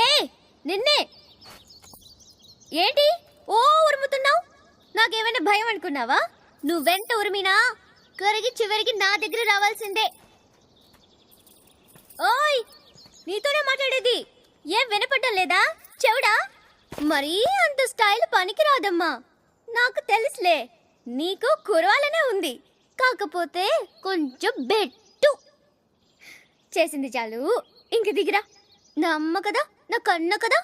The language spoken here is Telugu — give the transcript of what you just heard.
ఏ నిన్నే ఏంటి ఓ ఉరుముతున్నావు? నాకేమైనా భయం అనుకున్నావా? నువ్వెంత ఉరిమినా కరిగి చివరికి నా దగ్గర రావాల్సిందే. ఓయ్, నీతోనే మాట్లాడేది. ఏం వినపడ్డం లేదా? చెవుడా? మరీ అంత స్టైల్ పనికి రాదమ్మా. నాకు తెలుసులే, నీకు కురవాలనే ఉంది. కాకపోతే కొంచెం బెట్టు చేసింది చాలు. ఇంక దిగిరా. నా అమ్మ కదా, నా కన్న కదా.